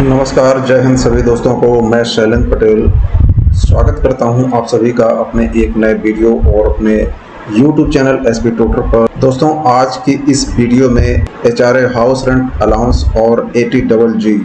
नमस्कार, जय हिंद सभी दोस्तों को। मैं शैलेंद्र पटेल स्वागत करता हूं आप सभी का अपने एक नए वीडियो और अपने YouTube चैनल एसबी ट्यूटर पर। दोस्तों, आज की इस वीडियो में HRA हाउस रेंट अलाउंस और ATGG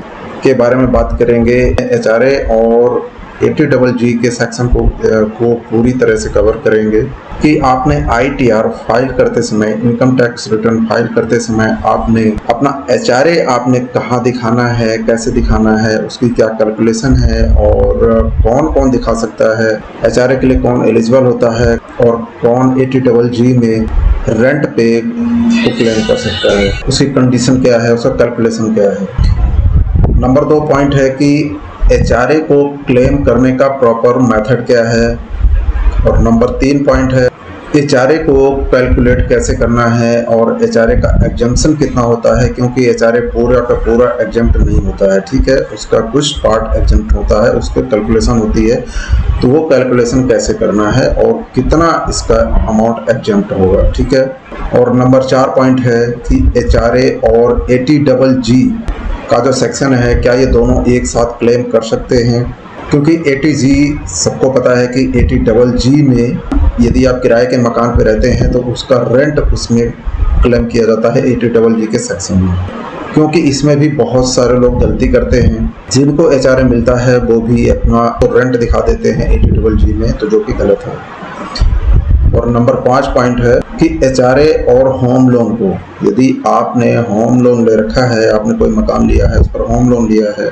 के बारे में बात करेंगे। HRA और ATGG के सेक्शन को पूरी तरह से कवर करेंगे कि आपने ITR फाइल करते समय, इनकम टैक्स रिटर्न फाइल करते समय आपने अपना HRA आपने कहाँ दिखाना है, कैसे दिखाना है, उसकी क्या कैलकुलेशन है और कौन कौन दिखा सकता है, HRA के लिए कौन एलिजिबल होता है और कौन ATGG में रेंट पे को क्लेम कर सकता है, उसकी कंडीशन क्या है, उसका कैलकुलेशन क्या है। नंबर 2 पॉइंट है कि HRA को क्लेम करने का प्रॉपर मेथड क्या है। और नंबर 3 पॉइंट है HRA को कैलकुलेट कैसे करना है और HRA का एग्जम्पशन कितना होता है, क्योंकि HRA पूरा का पूरा एग्जम्प्ट नहीं होता है। ठीक है, उसका कुछ पार्ट एग्जम्प्ट होता है, उसकी कैलकुलेशन होती है, तो वो कैलकुलेशन कैसे करना है और कितना इसका अमाउंट एग्जम्प्ट होगा। ठीक है। और नंबर 4 पॉइंट है कि HRA और ATGG का जो सेक्शन है, क्या ये दोनों एक साथ क्लेम कर सकते हैं, क्योंकि ATG सबको पता है कि ATGG में यदि आप किराए के मकान पर रहते हैं तो उसका रेंट उसमें क्लेम किया जाता है ATGG के सेक्शन में। क्योंकि इसमें भी बहुत सारे लोग गलती करते हैं, जिनको HRA मिलता है वो भी अपना रेंट दिखा देते हैं ATGG में, तो जो कि गलत है। और नंबर 5 पॉइंट है कि HRA और होम लोन को, यदि आपने होम लोन ले रखा है, आपने कोई मकान लिया है, उस पर होम लोन लिया है,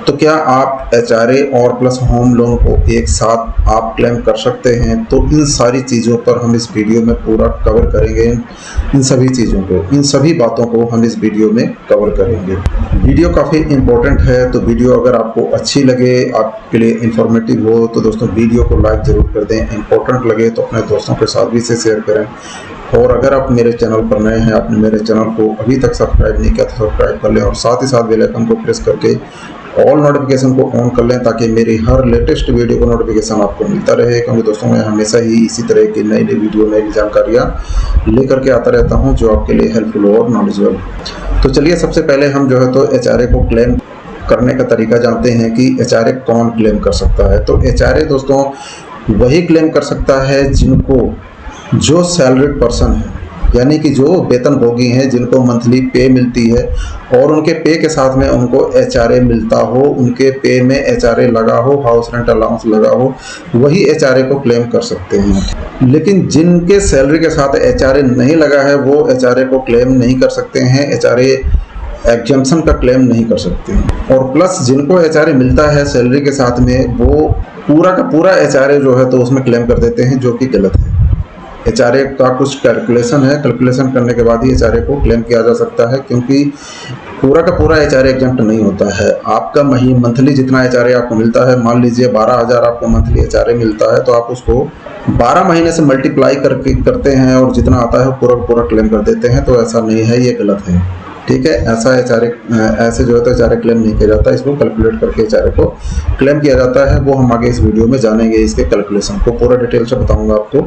तो क्या आप HRA और प्लस होम लोन को एक साथ आप क्लेम कर सकते हैं। तो इन सारी चीज़ों पर हम इस वीडियो में पूरा कवर करेंगे। इन सभी चीज़ों को, इन सभी बातों को हम इस वीडियो में कवर करेंगे। वीडियो काफ़ी इम्पोर्टेंट है, तो वीडियो अगर आपको अच्छी लगे, आपके लिए इन्फॉर्मेटिव हो, तो दोस्तों वीडियो को लाइक ज़रूर कर दें। इम्पोर्टेंट लगे तो अपने दोस्तों के साथ भी इसे शेयर करें। और अगर आप मेरे चैनल पर नए हैं, आपने मेरे चैनल को अभी तक सब्सक्राइब नहीं किया तो सब्सक्राइब कर लें और साथ ही साथ बेल आइकन को प्रेस करके ऑल नोटिफिकेशन को ऑन कर लें, ताकि मेरी हर लेटेस्ट वीडियो का नोटिफिकेशन आपको मिलता रहे। क्योंकि दोस्तों, मैं हमेशा ही इसी तरह की नई नई वीडियो, नई जानकारियाँ लेकर के आता रहता हूं, जो आपके लिए हेल्पफुल हो और नॉलेजेबल। तो चलिए, सबसे पहले हम जो है तो HRA को क्लेम करने का तरीका जानते हैं कि HRA कौन क्लेम कर सकता है। तो HRA दोस्तों वही क्लेम कर सकता है जिनको, जो सैलरीड पर्सन है, यानी कि जो वेतनभोगी हैं, जिनको मंथली पे मिलती है और उनके पे के साथ में उनको HRA मिलता हो, उनके पे में HRA लगा हो, हाउस रेंट अलाउंस लगा हो, वही HRA को क्लेम कर सकते हैं। लेकिन जिनके सैलरी के साथ HRA नहीं लगा है, वो HRA को क्लेम नहीं कर सकते हैं, HRA एग्जम्पशन का क्लेम नहीं कर सकते हैं। और प्लस जिनको HRA मिलता है सैलरी के साथ में, वो पूरा का पूरा HRA जो है तो उसमें क्लेम कर देते हैं, जो कि गलत है। HRA का कुछ कैलकुलेशन है, कैलकुलेशन करने के बाद ही HRA को क्लेम किया जा सकता है, क्योंकि पूरा का पूरा HRA एग्जम्प्ट नहीं होता है। आपका मंथली जितना HRA आपको मिलता है, मान लीजिए 12,000 आपको मंथली HRA मिलता है, तो आप उसको 12 महीने से मल्टीप्लाई करते हैं और जितना आता है पूरा पूरा क्लेम कर देते हैं। तो ऐसा नहीं है, ये गलत है। ठीक है, ऐसा ऐसे जो है तो HRA क्लेम नहीं किया जाता, इसको कैलकुलेट करके HRA को क्लेम किया जाता है। वो हम आगे इस वीडियो में जानेंगे, इसके कैलकुलेशन को पूरा डिटेल से बताऊंगा आपको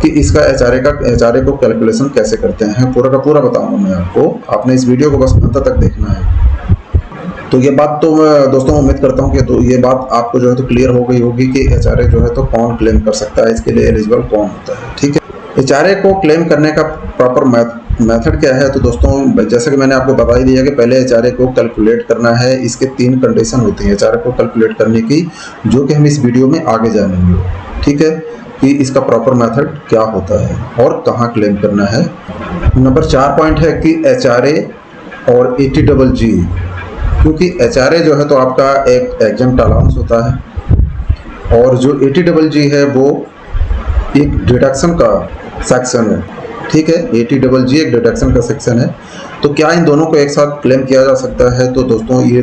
कि इसका HRA को कैलकुलेशन कैसे करते हैं, पूरा का पूरा बताऊंगा मैं आपको। आपने इस वीडियो को बस अंत तक देखना है। तो ये बात तो मैं दोस्तों उम्मीद करता हूँ कि तो ये बात आपको जो है तो क्लियर हो गई होगी कि HRA जो है तो कौन क्लेम कर सकता है, इसके लिए एलिजिबल कौन होता है। ठीक है, HRA को क्लेम करने का प्रॉपर मेथड क्या है। तो दोस्तों, जैसे कि मैंने आपको बता ही दिया कि पहले HRA को कैलकुलेट करना है। इसके 3 कंडीशन होती हैं HRA को कैलकुलेट करने की, जो कि हम इस वीडियो में आगे जानेंगे। ठीक है, कि इसका प्रॉपर मेथड क्या होता है और कहाँ क्लेम करना है। नंबर 4 पॉइंट है कि HRA और ATGG, क्योंकि HRA जो है तो आपका एक एग्जम्प्ट अलाउंस होता है और जो ATGG है वो एक डिडक्शन का सेक्शन है। ठीक है, ATGG एक डिडक्शन का सेक्शन है। तो क्या इन दोनों को एक साथ क्लेम किया जा सकता है। तो दोस्तों, ये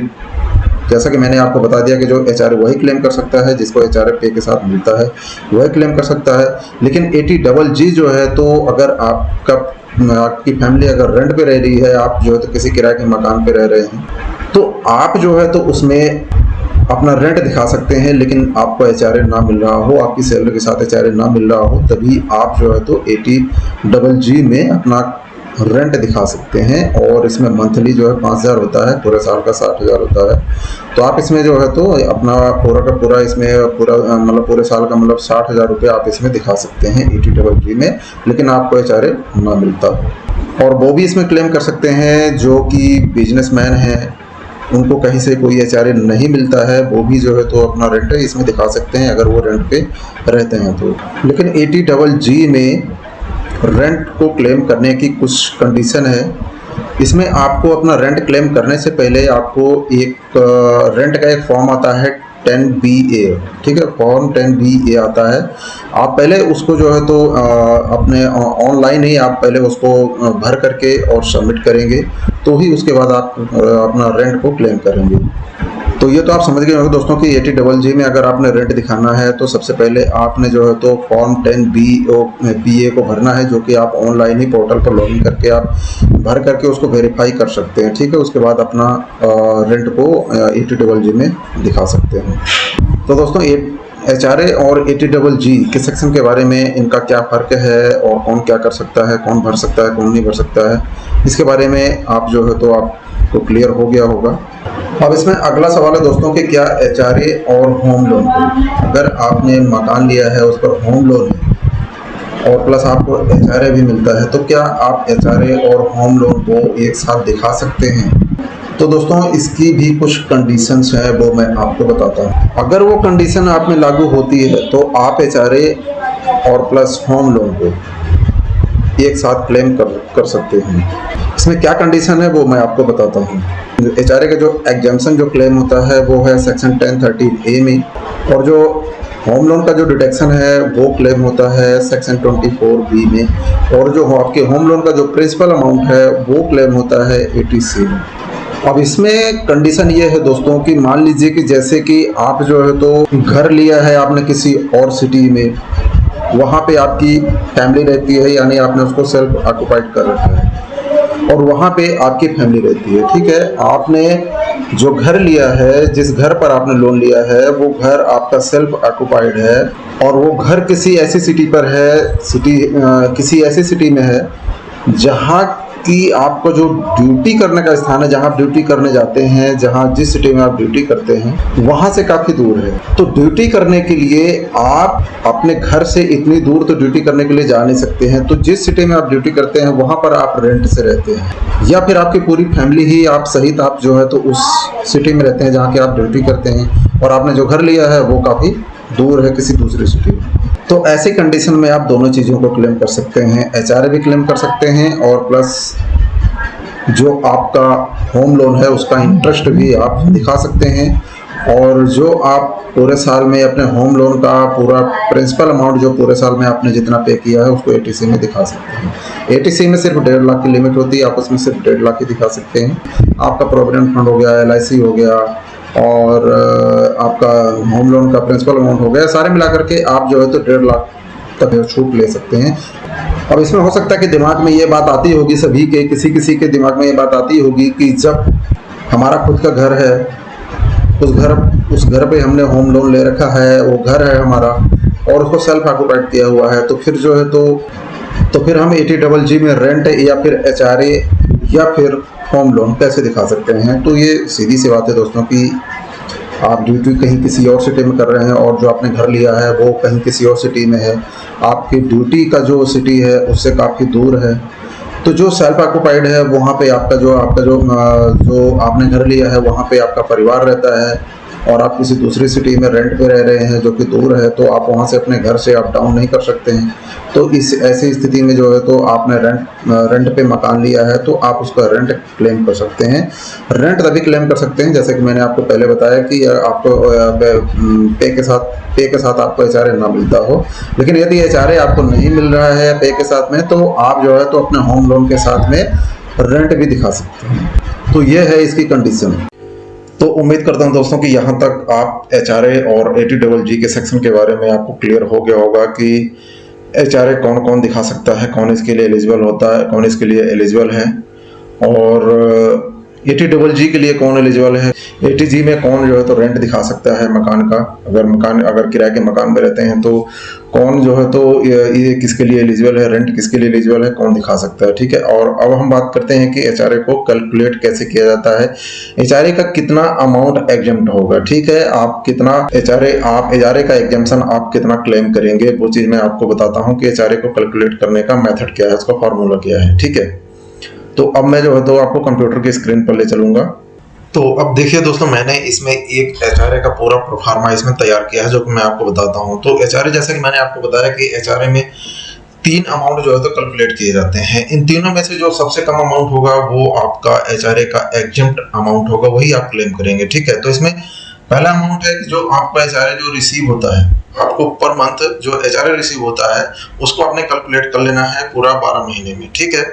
जैसा कि मैंने आपको बता दिया कि जो HRA वही क्लेम कर सकता है जिसको HRA पे के साथ मिलता है, वही क्लेम कर सकता है। लेकिन ATGG जो है तो अगर आपकी फैमिली अगर रेंट पे रह रही है, आप जो है तो किसी किराए के मकान पे रह रहे हैं, तो आप जो है तो उसमें अपना रेंट दिखा सकते हैं, लेकिन आपको HRA ना मिल रहा हो, आपकी सैलरी के साथ HRA ना मिल रहा हो, तभी आप जो है तो ATGG में अपना रेंट दिखा सकते हैं। और इसमें मंथली जो है 5,000 होता है, पूरे साल का 60,000 होता है। तो आप इसमें जो है तो अपना पूरा का पूरा इसमें पूरा मतलब पूरे साल का मतलब 60,000 रुपये आप इसमें दिखा सकते हैं 80GG में, लेकिन आपको HRA ना मिलता। और वो भी इसमें क्लेम कर सकते हैं जो कि बिजनेसमैन हैं, उनको कहीं से कोई HRA नहीं मिलता है, वो भी जो है तो अपना रेंट इसमें दिखा सकते हैं अगर वो रेंट पे रहते हैं तो। लेकिन 80GG में रेंट को क्लेम करने की कुछ कंडीशन है। इसमें आपको अपना रेंट क्लेम करने से पहले आपको एक रेंट का एक फॉर्म आता है 10BA, ठीक है, फॉर्म 10BA आता है। आप पहले उसको जो है तो अपने ऑनलाइन ही आप पहले उसको भर करके और सबमिट करेंगे, तो ही उसके बाद आप अपना रेंट को क्लेम करेंगे। तो ये तो आप समझ गए होंगे दोस्तों कि 80GG में अगर आपने रेंट दिखाना है तो सबसे पहले आपने जो है तो फॉर्म 10BA को भरना है, जो कि आप ऑनलाइन ही पोर्टल पर लॉगिन करके आप भर करके उसको वेरीफाई कर सकते हैं, ठीक है। उसके बाद अपना रेंट को 80GG में दिखा सकते हैं। तो दोस्तों HRA और 80GG के सेक्शन के बारे में इनका क्या फ़र्क है और कौन क्या कर सकता है, कौन भर सकता है, कौन नहीं भर सकता है, इसके बारे में आप जो है तो आपको क्लियर हो गया होगा। अब इसमें अगला सवाल है दोस्तों कि क्या HRA और होम लोन, अगर आपने मकान लिया है उस पर होम लोन है और प्लस आपको HRA भी मिलता है, तो क्या आप HRA और होम लोन को एक साथ दिखा सकते हैं? तो दोस्तों इसकी भी कुछ कंडीशंस हैं, वो मैं आपको बताता हूँ। अगर वो कंडीशन आप में लागू होती है तो आप HRA और प्लस होम लोन को एक साथ क्लेम कर सकते हैं। इसमें क्या कंडीशन है वो मैं आपको बताता हूँ। HRA का जो एग्जाम्पशन जो क्लेम होता है वो है सेक्शन 1013A में, और जो होम लोन का जो डिडक्शन है वो क्लेम होता है सेक्शन 24B में, और जो आपके होम लोन का जो प्रिंसिपल अमाउंट है वो क्लेम होता है 80C में। अब इसमें कंडीशन ये है दोस्तों कि मान लीजिए कि जैसे कि आप जो है तो घर लिया है आपने किसी और सिटी में, वहाँ पे आपकी फैमिली रहती है, यानी आपने उसको सेल्फ ऑक्युपाइड कर रखा है और वहाँ पे आपकी फैमिली रहती है, ठीक है। आपने जो घर लिया है, जिस घर पर आपने लोन लिया है, वो घर आपका सेल्फ ऑक्युपाइड है और वो घर किसी ऐसी सिटी पर है, किसी ऐसी सिटी में है जहाँ कि आपको जो ड्यूटी करने का स्थान है, जहाँ आप ड्यूटी करने जाते हैं, जहाँ जिस सिटी में आप ड्यूटी करते हैं वहाँ से काफ़ी दूर है। तो ड्यूटी करने के लिए आप अपने घर से इतनी दूर तो ड्यूटी करने के लिए जा नहीं सकते हैं, तो जिस सिटी में आप ड्यूटी करते हैं वहाँ पर आप रेंट से रहते हैं, या फिर आपकी पूरी फैमिली ही आप सहित आप जो है तो उस सिटी में रहते हैं जहाँ की आप ड्यूटी करते हैं, और आपने जो घर लिया है वो काफ़ी दूर है किसी दूसरी सिटी में। तो ऐसी कंडीशन में आप दोनों चीज़ों को क्लेम कर सकते हैं, HRA भी क्लेम कर सकते हैं और प्लस जो आपका होम लोन है उसका इंटरेस्ट भी आप दिखा सकते हैं, और जो आप पूरे साल में अपने होम लोन का पूरा प्रिंसिपल अमाउंट जो पूरे साल में आपने जितना पे किया है उसको 80C में दिखा सकते हैं। 80C में सिर्फ 1.5 लाख की लिमिट होती है, आप उसमें सिर्फ 1.5 लाख ही दिखा सकते हैं। आपका प्रोविडेंट फंड हो गया, LIC हो गया और आपका होम लोन का प्रिंसिपल अमाउंट हो गया, सारे मिलाकर के आप जो है तो 1.5 लाख तक छूट ले सकते हैं। अब इसमें हो सकता है कि दिमाग में ये बात आती होगी सभी के, किसी के दिमाग में ये बात आती होगी कि जब हमारा खुद का घर है, उस घर पे हमने होम लोन ले रखा है, वो घर है हमारा और उसको सेल्फ ऑक्युपाइड किया हुआ है, तो फिर जो है तो फिर हम 80GG में रेंट या फिर HRA या फिर होम लोन कैसे दिखा सकते हैं? तो ये सीधी सी बात है दोस्तों कि आप ड्यूटी कहीं किसी और सिटी में कर रहे हैं और जो आपने घर लिया है वो कहीं किसी और सिटी में है, आपकी ड्यूटी का जो सिटी है उससे काफ़ी दूर है, तो जो सेल्फ ऑक्युपाइड है वहाँ पे आपका जो आपने घर लिया है वहाँ पे आपका परिवार रहता है और आप किसी दूसरी सिटी में रेंट पे रह रहे हैं जो कि दूर है, तो आप वहाँ से अपने घर से अप डाउन नहीं कर सकते हैं। तो इस ऐसी स्थिति में जो है तो आपने रेंट पे मकान लिया है तो आप उसका रेंट क्लेम कर सकते हैं। रेंट तभी क्लेम कर सकते हैं जैसे कि मैंने आपको पहले बताया कि आपको पे के साथ आपको HRA ना मिलता हो, लेकिन यदि HRA आपको नहीं मिल रहा है पे के साथ में, तो आप जो है तो अपने होम लोन के साथ में रेंट भी दिखा सकते हैं। तो ये है इसकी कंडीशन। तो उम्मीद करता हूं दोस्तों कि यहाँ तक आप HRA और 80GG के सेक्शन के बारे में आपको क्लियर हो गया होगा कि HRA कौन कौन दिखा सकता है, कौन इसके लिए एलिजिबल होता है, कौन इसके लिए एलिजिबल है, और 80GG के लिए कौन एलिजिबल है? 80G में कौन जो है तो रेंट दिखा सकता है मकान का, अगर किराए के मकान में रहते हैं तो कौन जो है तो ये किसके लिए एलिजिबल है, रेंट किसके लिए एलिजिबल है, कौन दिखा सकता है। ठीक है, और अब हम बात करते हैं कि एचआरए को कैलकुलेट कैसे किया जाता है, एचआरए का कितना अमाउंट एग्जम्प्ट होगा। ठीक है, आप कितना एचआरए का एग्जम्पशन आप कितना क्लेम करेंगे, वो चीज मैं आपको बताता हूँ कि एचआरए को कैलकुलेट करने का मेथड क्या है, उसका फॉर्मूला क्या है। ठीक है, तो अब मैं जो है तो आपको कंप्यूटर की स्क्रीन पर ले चलूंगा। तो अब देखिए दोस्तों, मैंने इसमें एक एचआरए का पूरा प्रोफार्मा इसमें तैयार किया है जो कि मैं आपको बताता हूं। तो एचआरए, जैसा कि मैंने आपको बताया कि एचआरए में 3 अमाउंट जो है तो कैलकुलेट किए जाते हैं। इन तीनों में से जो सबसे कम अमाउंट होगा वो आपका एचआरए का एग्जम्प्ट अमाउंट होगा, वही आप क्लेम करेंगे। ठीक है, तो इसमें पहला अमाउंट है कि जो आपका एचआरए जो रिसीव होता है, आपको पर मंथ जो एचआरए रिसीव होता है उसको आपने कैलकुलेट कर लेना है पूरा 12 महीने में। ठीक है,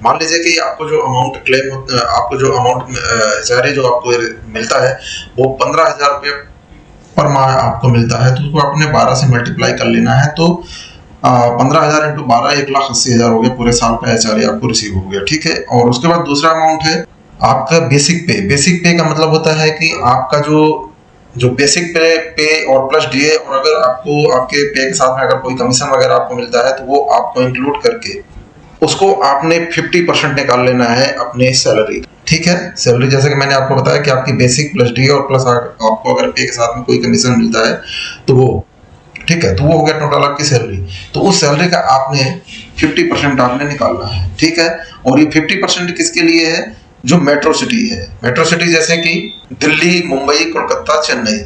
मान लीजिए कि आपको जो अमाउंट एचआरए जो आपको मिलता है वो 15,000 रुपये पर माह आपको मिलता है, तो उसको आपने 12 से मल्टीप्लाई कर लेना है। तो 15,000 इंटू 12 1,80,000 हो गया, पूरे साल का एचआरए आपको रिसीव हो गया। ठीक है, और उसके बाद दूसरा अमाउंट है आपका बेसिक पे। बेसिक पे का मतलब होता है कि आपका जो बेसिक पे और प्लस डीए, और अगर आपको आपके पे के साथ में अगर कोई कमीशन वगैरह आपको मिलता है तो वो आपको इंक्लूड करके उसको आपने 50% निकाल लेना है अपने सैलरी। ठीक है, सैलरी जैसे कि मैंने आपको बताया कि आपकी बेसिक प्लस डी और प्लस आपको अगर पे के साथ में कोई कमीशन मिलता है तो वो, ठीक है, तो वो हो गया टोटल आपकी सैलरी। तो उस सैलरी का आपने 50% आपने निकालना है। ठीक है, और ये 50% किसके लिए है? जो मेट्रो सिटी है, मेट्रो सिटी जैसे कि दिल्ली, मुंबई, कोलकाता, चेन्नई।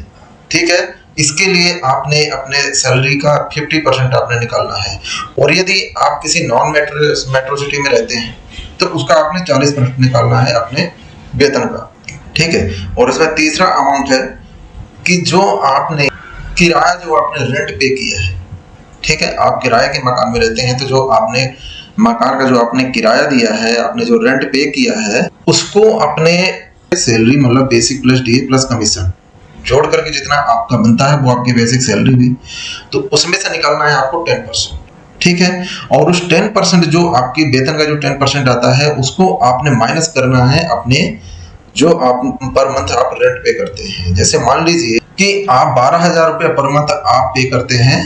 ठीक है, इसके लिए आपने अपने सैलरी का 50% आपने निकालना है। और यदि आप किसी नॉन मेट्रो सिटी में रहते हैं तो उसका आपने 40% निकालना है अपने वेतन का। ठीक है, और इसमें तीसरा अमाउंट है कि जो आपने किराया जो आपने रेंट पे किया है। ठीक है, आप किराए के मकान में रहते हैं तो जो आपने मकान का जो आपने किराया दिया है, आपने जो रेंट पे किया है, उसको अपने सैलरी मतलब basic plus D plus commission जोड़ करके जितना आपका बनता है वो आपकी बेसिक सैलरी हुई, तो उसमें से निकालना है आपको 10%। ठीक है, और उस 10% जो आपकी वेतन का जो 10% आता है उसको आपने माइनस करना है अपने जो आप पर मंथ आप रेंट पे करते हैं। जैसे मान लीजिए कि आप 12,000 रुपये पर मंथ आप पे करते हैं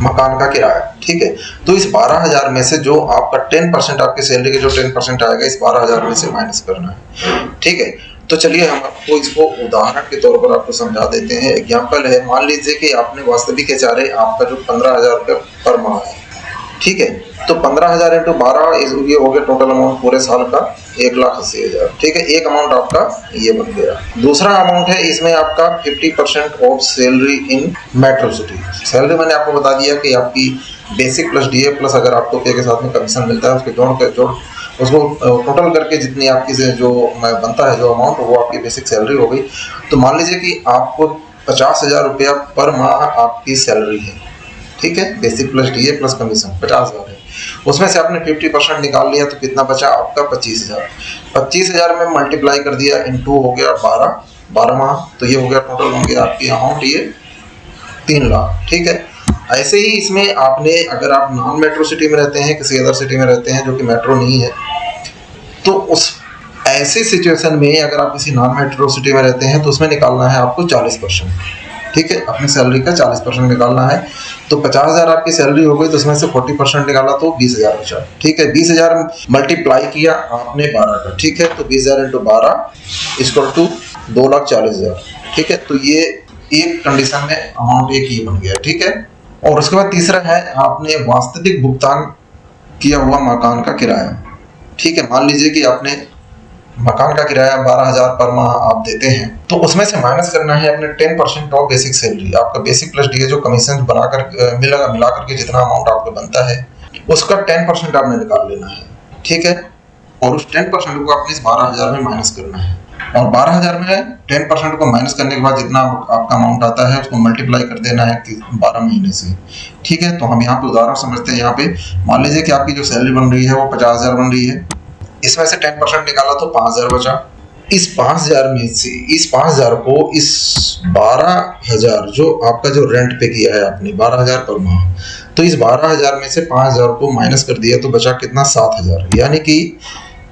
मकान का किराया। ठीक है, तो इस 12,000 में से जो आपका 10% आपके सैलरी के जो 10% आएगा, इस 12,000 में से माइनस करना है। ठीक है, तो चलिए हम आपको इसको उदाहरण के तौर पर आपको समझा देते हैं। एग्जाम्पल है, मान लीजिए कि आपने वास्तविक एचआरए आपका जो 15,000 रुपये पर माह है। ठीक है, तो 15,000 इंटू 12 ये हो गया टोटल अमाउंट पूरे साल का 1,80,000। ठीक है, एक अमाउंट आपका ये बन गया। दूसरा अमाउंट है इसमें आपका 50% of salary in metro city. Salary मैंने आपको बता दिया कि आपकी बेसिक प्लस डीए प्लस अगर आपको पे के साथ में कमीशन मिलता है उसको उसको टोटल करके जितनी आपकी जो बनता है जो अमाउंट, वो आपकी बेसिक सैलरी हो गई। तो मान लीजिए कि आपको 50,000 रुपया पर माह आपकी सैलरी है। ठीक है, basic plus DA plus commission 50,000 है, उसमें से आपने 50% निकाल लिया तो कितना बचा आपका 25,000। 25,000 में मल्टीप्लाई कर दिया, इंटू हो गया 12 माह, तो ये हो गया टोटल होंगे आपकी अमाउंट ये 3 लाख। ठीक है, ऐसे ही इसमें आपने अगर आप नॉन मेट्रो सिटी में रहते हैं, किसी अदर सिटी में रहते हैं जो कि मेट्रो नहीं है, तो उस ऐसे सिचुएशन में अगर आप किसी नॉन मेट्रो सिटी में रहते हैं तो उसमें निकालना है आपको 40%। ठीक है, अपनी सैलरी का 40% निकालना है। तो 50,000 आपकी सैलरी हो गई, तो उसमें से 40% निकाला तो 20,000 बचा। ठीक है, 20,000 मल्टीप्लाई किया आपने 12 का। ठीक है, तो 20,000 इंटू 12 इक्वल टू 2,40,000। ठीक है, तो ये एक कंडीशन में अमाउंट एक ही बन गया। ठीक है, और उसके बाद तीसरा है आपने वास्तविक भुगतान किया हुआ मकान का किराया। ठीक है, मान लीजिए कि आपने मकान का किराया 12,000 पर माह आप देते हैं, तो उसमें से माइनस करना है अपने 10% ऑफ बेसिक सैलरी। आपका बेसिक प्लस डीए जो कमीशन बनाकर मिला करके जितना अमाउंट आपको बनता है उसका 10% आपने निकाल लेना है। ठीक है, और उस 10% को आपने इस 12,000 में माइनस करना है, और 12,000 में 10% को माइनस करने के बाद जितना आपका अमाउंट आता है उसको मल्टीप्लाई कर देना है कि 12 महीने से। ठीक है, तो हम यहाँ पे उदाहरण समझते हैं। यहाँ पे मान लीजिए कि आपकी जो सैलरी बन रही है वो 50,000 बन रही है, इसमें से 10% निकाला तो 5,000 बचा। इस 5,000 में से इस 5,000 को इस 12,000 जो आपका जो रेंट पे किया है आपने 12,000 पर माह, तो इस 12,000 में से 5,000 को माइनस कर दिया तो बचा कितना 7,000। यानी कि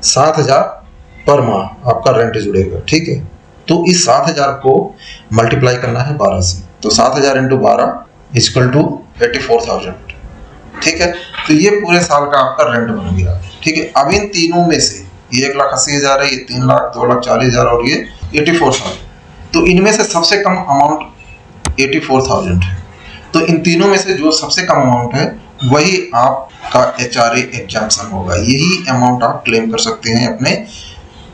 7,000 पर माह आपका रेंट जुड़ेगा, ठीक है। तो इस 7,000 को मल्टीप्लाई करना है 12 से, तो 7,000 इंटू 12 इक्वल टू 84,000, ठीक है। तो ये पूरे साल का आपका रेंट बन गया, ठीक है। अब इन तीनों में से ये 1,80,000 है, ये 3 लाख, 2,40,000 और ये 84,000, तो इनमें से सबसे कम अमाउंट 84,000 है। तो इन तीनों में से जो सबसे कम अमाउंट है वही आपका HRA एग्जाम्पशन होगा, यही अमाउंट आप क्लेम कर सकते हैं अपने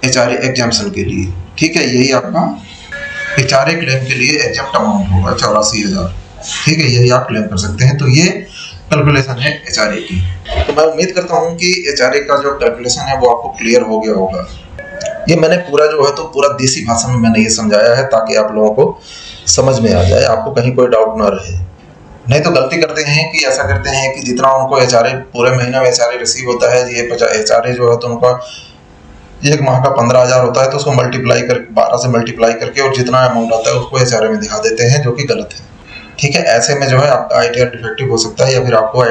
HRA एग्जाम्पशन के लिए, ठीक है। यही आपका HRA क्लेम के लिए एग्जाम्प्ट अमाउंट होगा 84,000, ठीक है। यही आप क्लेम कर सकते हैं। तो ये कैलकुलेशन है HRA की। तो मैं उम्मीद करता हूँ कि HRA का जो कैलकुलेशन है वो आपको क्लियर हो गया होगा। ये मैंने पूरा जो है तो पूरा देसी भाषा में मैंने ये समझाया है ताकि आप लोगों को समझ में आ जाए, आपको कहीं कोई डाउट ना रहे। नहीं तो गलती करते हैं कि ऐसा करते हैं कि जितना उनको HRA पूरे महीने में HRA रिसीव होता है, ये HRA जो है तो उनका एक माह का 15,000 होता है, तो उसको मल्टीप्लाई कर 12 से मल्टीप्लाई करके और जितना अमाउंट आता है उसको HRA में दिखा देते हैं, जो कि गलत है, ठीक है। ऐसे में जो है आपका ITR डिफेक्टिव हो सकता है या फिर आपको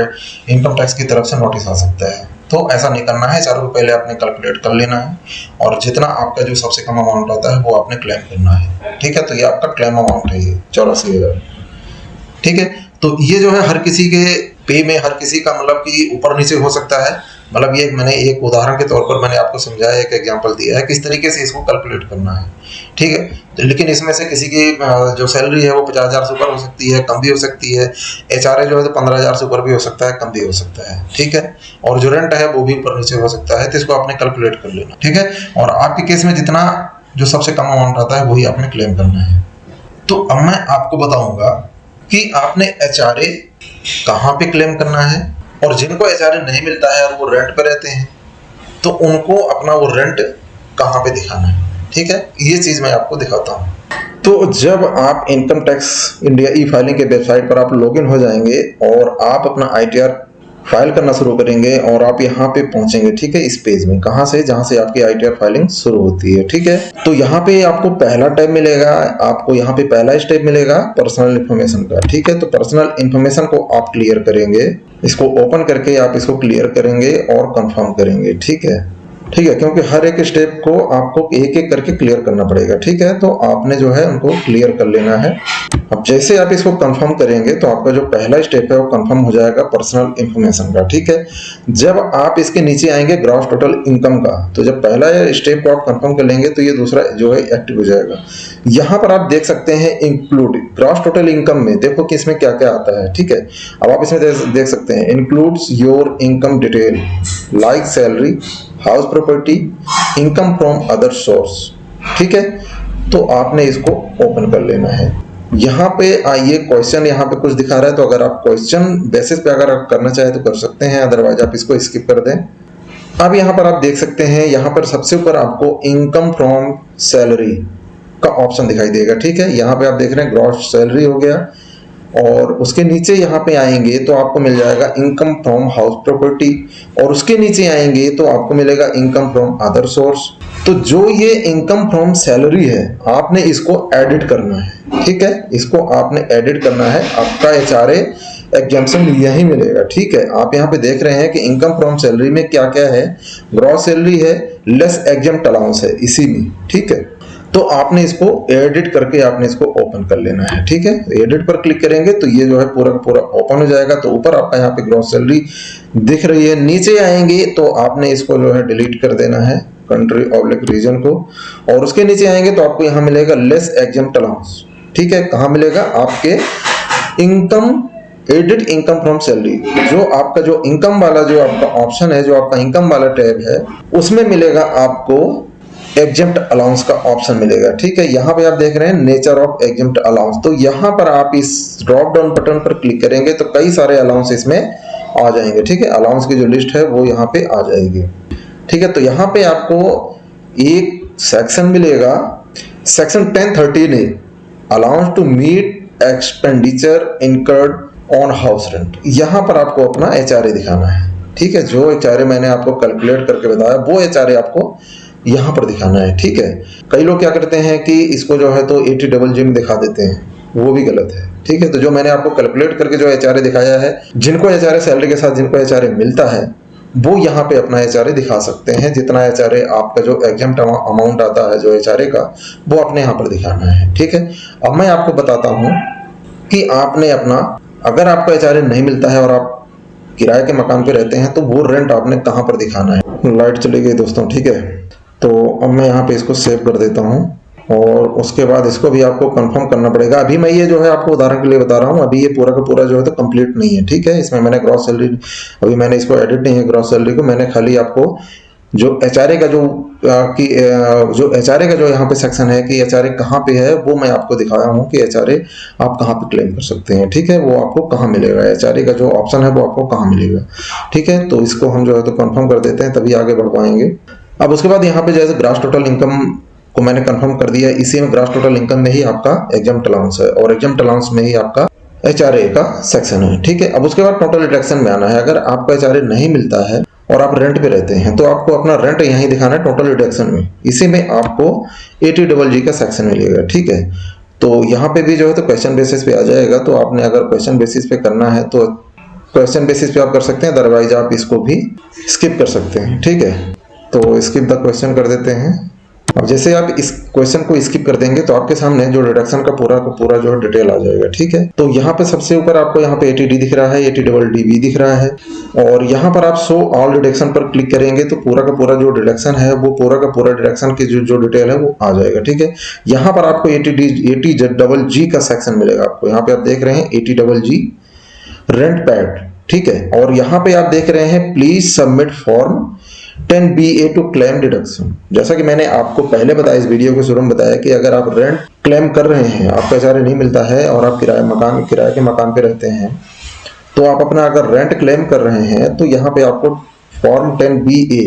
इनकम टैक्स की तरफ से नोटिस आ सकता है। तो ऐसा नहीं करना है, HRA को पहले आपने कैलकुलेट कर लेना है और जितना आपका जो सबसे कम अमाउंट आता है वो आपने क्लेम करना है, ठीक है। तो ये आपका क्लेम अमाउंट है, ये 84,000, ठीक है। तो ये जो है हर किसी के पे में हर किसी का मतलब कि ऊपर नीचे हो सकता है, मतलब ये मैंने एक उदाहरण के तौर पर मैंने आपको समझाया, एक एग्जांपल दिया है किस तरीके से इसको कैलकुलेट करना है, ठीक है। तो लेकिन इसमें से किसी की जो सैलरी है वो 50,000 से ऊपर हो सकती है, कम भी हो सकती है। HRA जो है तो 15,000 से ऊपर भी हो सकता है, कम भी हो सकता है, ठीक है। और जो रेंट है वो भी ऊपर नीचे हो सकता है, तो इसको आपने कैलकुलेट कर लेना, ठीक है। और आपके केस में जितना जो सबसे कम अमाउंट आता है वही आपने क्लेम करना है। तो अब मैं आपको बताऊंगा कि आपने HRA कहाँ पे क्लेम करना है, और जिनको HRA नहीं मिलता है और वो रेंट पे रहते हैं तो उनको अपना वो रेंट कहाँ पे दिखाना है, ठीक है। ये चीज मैं आपको दिखाता हूँ। तो जब आप इनकम टैक्स इंडिया ई फाइलिंग के वेबसाइट पर आप लॉगिन हो जाएंगे और आप अपना ITR फाइल करना शुरू करेंगे और आप यहाँ पे पहुंचेंगे, ठीक है, इस पेज में, कहाँ से, जहाँ से आपकी ITR फाइलिंग शुरू होती है, ठीक है। तो यहाँ पे आपको पहला टैब मिलेगा, आपको यहाँ पे पहला स्टेप मिलेगा पर्सनल इन्फॉर्मेशन का, ठीक है। तो पर्सनल इन्फॉर्मेशन को आप क्लियर करेंगे, इसको ओपन करके आप इसको क्लियर करेंगे और कंफर्म करेंगे, ठीक है, ठीक है। क्योंकि हर एक स्टेप को आपको एक एक करके क्लियर करना पड़ेगा, ठीक है। तो आपने जो है उनको क्लियर कर लेना है। अब जैसे आप इसको कंफर्म करेंगे तो आपका जो पहला स्टेप है वो कंफर्म हो जाएगा पर्सनल इन्फॉर्मेशन का, ठीक है। जब आप इसके नीचे आएंगे ग्रॉस टोटल इनकम का, तो जब पहला स्टेप को आप कंफर्म कर लेंगे तो ये दूसरा जो है एक्टिव हो जाएगा। यहाँ पर आप देख सकते हैं इंक्लूड ग्रॉस टोटल इनकम में, देखो कि इसमें क्या क्या आता है, ठीक है। अब आप इसमें देख सकते हैं includes your income detail like salary, house property, income from other source, ठीक है। तो आपने इसको ओपन कर लेना है। यहाँ पे आइए, क्वेश्चन यहाँ पे कुछ दिखा रहा है, तो अगर आप क्वेश्चन बेसिस पे अगर आप करना चाहे तो कर सकते हैं, अदरवाइज आप इसको स्किप कर दें। अब यहाँ पर आप देख सकते हैं, यहाँ पर सबसे ऊपर आपको इनकम फ्रॉम सैलरी का ऑप्शन दिखाई देगा, ठीक है। यहाँ पे आप देख रहे हैं ग्रॉस सैलरी हो गया, और उसके नीचे यहाँ पे आएंगे तो आपको मिल जाएगा इनकम फ्रॉम हाउस प्रॉपर्टी, और उसके नीचे आएंगे तो आपको मिलेगा इनकम फ्रॉम अदर सोर्स। तो जो ये इनकम फ्रॉम सैलरी है आपने इसको एडिट करना है, ठीक है। इसको आपने एडिट करना है, आपका HRA एग्जाम्पशन यही मिलेगा, ठीक है। आप यहाँ पे देख रहे हैं कि इनकम फ्रॉम सैलरी में क्या क्या है, ग्रॉस सैलरी है, लेस एग्जाम्प्ट अलाउंस है इसी में, ठीक है। तो आपने इसको एडिट करके आपने इसको ओपन कर लेना है, ठीक है। एडिट पर क्लिक करेंगे तो ये जो है पूरा का पूरा ओपन हो जाएगा। तो ऊपर आपका यहाँ पे ग्रॉस सैलरी दिख रही है, नीचे आएंगे तो आपने इसको जो है डिलीट कर देना है, कंट्री ऑब्लिक रीजन को, और उसके नीचे आएंगे तो आपको यहाँ मिलेगा लेस एग्जाम्प्ट अलाउंस, ठीक है। कहाँ मिलेगा, आपके income edit income from salary, जो आपका जो इनकम वाला जो आपका ऑप्शन है, जो आपका इनकम वाला टैब है, उसमें मिलेगा आपको एग्जेम्प्ट अलाउंस का ऑप्शन मिलेगा, ठीक है। यहाँ पे आप देख रहे हैं नेचर ऑफ एग्जेम्प्ट अलाउंस, तो यहाँ पर आप इस ड्रॉप डाउन बटन पर क्लिक करेंगे तो कई सारे अलाउंस इसमें आ जाएंगे, ठीक है। अलाउंस की जो लिस्ट है वो यहाँ पे आ जाएगी, ठीक है। तो यहाँ पे आपको एक सेक्शन मिलेगा, section 1013 allowance to meet expenditure incurred on house rent. यहाँ पर आपको अपना HRA दिखाना है, ठीक है। जो HRA मैंने आपको कैलकुलेट करके बताया वो HRA आपको यहाँ पर दिखाना है, ठीक है। कई लोग क्या करते हैं कि इसको जो है तो 80GG में दिखा देते हैं, वो भी गलत है, ठीक है। तो जो मैंने आपको कैलकुलेट करके जो HRA दिखाया है, जिनको HRA सैलरी के साथ जिनको HRA मिलता है वो यहाँ पे अपना HRA दिखा सकते हैं। जितना HRA आपका जो एग्जाम अमाउंट आता है जो HRA का, वो अपने यहाँ पर दिखाना है। ठीक है, अब मैं आपको बताता हूँ कि आपने अपना, अगर आपको HRA नहीं मिलता है और आप किराए के मकान पे रहते हैं तो वो रेंट आपने कहाँ पर दिखाना है। लाइट चली गई दोस्तों, ठीक है, तो अब मैं यहाँ पे इसको सेव कर देता हूँ और उसके बाद इसको भी आपको कंफर्म करना पड़ेगा। अभी मैं ये जो है आपको उदाहरण के लिए बता रहा हूँ, अभी ये पूरा का पूरा जो है तो कंप्लीट नहीं है। ठीक है, इसमें मैंने ग्रॉस सैलरी, अभी मैंने इसको एडिट नहीं है ग्रॉस सैलरी को, मैंने खाली आपको जो HRA का जो HRA का जो यहाँ पे सेक्शन है कि HRA कहाँ पे है, वो मैं आपको दिखाया हूँ कि HRA आप कहाँ पे क्लेम कर सकते हैं। ठीक है, वो आपको कहाँ मिलेगा, HRA का जो ऑप्शन है वो आपको कहाँ मिलेगा। ठीक है, तो इसको हम जो है तो कंफर्म कर देते हैं, तभी आगे बढ़ पाएंगे। अब उसके बाद यहाँ पे जैसे ग्रॉस टोटल इनकम को मैंने कंफर्म कर दिया, इसी में ग्रॉस टोटल इनकम में ही आपका एग्जाम अलाउंस है और एग्जाम अलाउंस में ही आपका HRA का सेक्शन है। ठीक है, अब उसके बाद टोटल डिडक्शन में आना है। अगर आपको HRA नहीं मिलता है और आप रेंट पे रहते हैं तो आपको अपना रेंट यहीं दिखाना है टोटल डिडक्शन में, इसी में आपको ATGG का सेक्शन मिलेगा। ठीक है, तो यहाँ पे भी जो है तो क्वेश्चन बेसिस पे आ जाएगा, तो आपने अगर क्वेश्चन बेसिस पे करना है तो क्वेश्चन बेसिस पे आप कर सकते हैं, अदरवाइज आप इसको भी स्किप कर सकते हैं। ठीक है, तो स्किप द क्वेश्चन कर देते हैं। अब जैसे आप इस क्वेश्चन को स्किप कर देंगे तो आपके सामने जो डिडक्शन का पूरा जो डिटेल आ जाएगा। ठीक है, तो यहाँ पे सबसे ऊपर आपको यहाँ पे ATD दिख रहा है, ATDD दिख रहा है, और यहाँ पर आप शो ऑल डिडक्शन पर क्लिक करेंगे तो पूरा का पूरा जो डिडक्शन है वो पूरा का पूरा डिडक्शन की जो डिटेल है वो आ जाएगा। ठीक है, यहाँ पर आपको ATGG का सेक्शन मिलेगा। आपको यहाँ पे आप देख रहे हैं ATGG रेंट पैड। ठीक है, और यहाँ पे आप देख रहे हैं please submit form 10BA to claim deduction. जैसा कि मैंने आपको पहले बताया, इस वीडियो के शुरू में बताया कि अगर आप रेंट क्लेम कर रहे हैं, आपका HRA नहीं मिलता है और आप किराए के मकान पे रहते हैं, तो आप अपना अगर रेंट क्लेम कर रहे हैं तो यहाँ पे आपको फॉर्म 10BA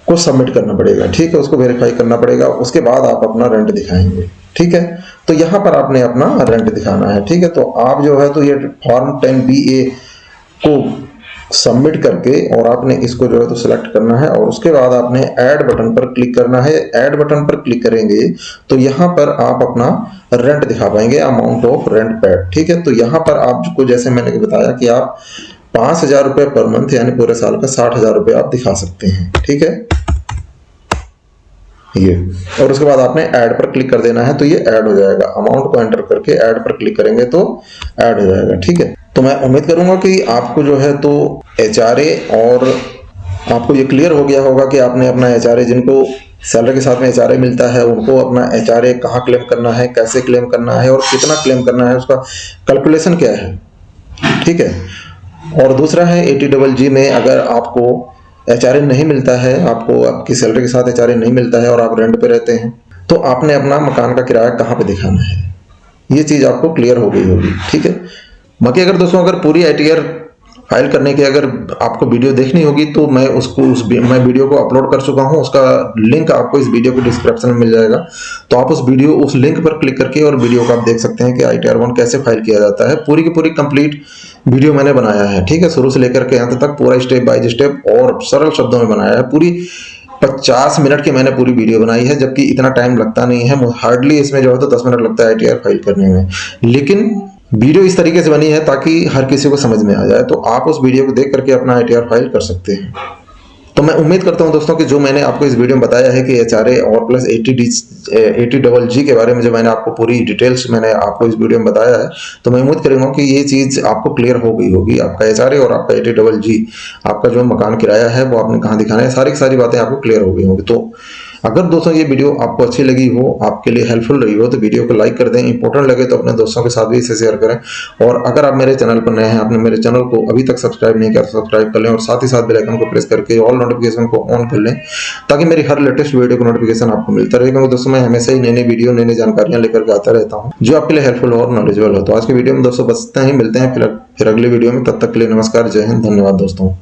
को सबमिट करना पड़ेगा। ठीक है, उसको वेरीफाई करना पड़ेगा, उसके बाद आप अपना रेंट दिखाएंगे। ठीक है, तो यहाँ पर आपने अपना रेंट दिखाना है। ठीक है, तो आप जो है तो ये फॉर्म 10BA को सबमिट करके और आपने इसको जो है तो सिलेक्ट करना है और उसके बाद आपने ऐड बटन पर क्लिक करना है। ऐड बटन पर क्लिक करेंगे तो यहाँ पर आप अपना रेंट दिखा पाएंगे, अमाउंट ऑफ रेंट पेड। ठीक है, तो यहाँ पर आपको जैसे मैंने बताया कि आप 5,000 रुपये पर मंथ यानी पूरे साल का 60,000 रुपये आप दिखा सकते हैं। ठीक है, ये, और उसके बाद आपने ऐड पर क्लिक कर देना है तो ये ऐड हो जाएगा। अमाउंट को एंटर करके ऐड पर क्लिक करेंगे तो ऐड हो जाएगा। ठीक है, तो मैं उम्मीद करूंगा कि आपको जो है तो HRA और आपको ये क्लियर हो गया होगा कि आपने अपना HRA, जिनको सैलरी के साथ में HRA मिलता है, उनको अपना HRA कहाँ क्लेम करना है, कैसे क्लेम करना है और कितना क्लेम करना है, उसका कैलकुलेशन क्या है। ठीक है, और दूसरा है ATGG में अगर आपको HRA नहीं मिलता है, आपको आपकी सैलरी के साथ HRA नहीं मिलता है और आप रेंट पे रहते हैं, तो आपने अपना मकान का किराया कहाँ पे दिखाना है, ये चीज़ आपको क्लियर हो गई होगी। ठीक है, बाकी अगर दोस्तों अगर पूरी ITR फाइल करने की अगर आपको वीडियो देखनी होगी तो मैं मैं वीडियो को अपलोड कर चुका हूं, उसका लिंक आपको इस वीडियो के डिस्क्रिप्शन में मिल जाएगा। तो आप उस लिंक पर क्लिक करके और वीडियो को आप देख सकते हैं कि ITR 1 कैसे फाइल किया जाता है। पूरी की पूरी कंप्लीट वीडियो मैंने बनाया है। ठीक है, शुरू से लेकर के अंत तक पूरा स्टेप बाय स्टेप और सरल शब्दों में बनाया है। पूरी 50 मिनट की मैंने पूरी वीडियो बनाई है, जबकि इतना टाइम लगता नहीं है, हार्डली इसमें जो है तो 10 मिनट लगता है ITR फाइल करने में, लेकिन वीडियो इस तरीके से बनी है ताकि हर किसी को समझ में आ जाए। तो आप उस वीडियो को देख करके अपना ITR फाइल कर सकते हैं। तो मैं उम्मीद करता हूं दोस्तों कि जो मैंने आपको इस वीडियो में बताया है कि HRA और प्लस ATGG के बारे में जो मैंने आपको पूरी डिटेल्स मैंने आपको इस वीडियो में बताया है, तो मैं उम्मीद करूंगा कि ये चीज़ आपको क्लियर हो गई होगी। आपका HRA और आपका ATGG, आपका जो मकान किराया है वो आपने कहाँ दिखाना है, सारी बातें आपको क्लियर हो गई होंगी। तो अगर दोस्तों ये वीडियो आपको अच्छी लगी हो, आपके लिए हेल्पफुल रही हो, तो वीडियो को लाइक कर दें। इंपॉर्टेंट लगे तो अपने दोस्तों के साथ भी इसे शेयर करें। और अगर आप मेरे चैनल पर नए हैं, आपने मेरे चैनल को अभी तक सब्सक्राइब नहीं किया तो सब्सक्राइब कर लें और साथ ही साथ बेल आइकन को प्रेस करके ऑल नोटिफिकेशन को ऑन कर लें, ताकि मेरी हर लेटेस्ट वीडियो का नोटिफिकेशन आपको मिलता रहे। क्योंकि दोस्तों मैं हमेशा ही नई वीडियो, नई जानकारियां लेकर के आता रहता हूँ जो आपके लिए हेल्पफुल और नॉलेजेबल हो। तो आज की वीडियो में दोस्तों बस इतना ही, मिलते हैं फिर अगली वीडियो में। तब तक के लिए नमस्कार, जय हिंद, धन्यवाद दोस्तों।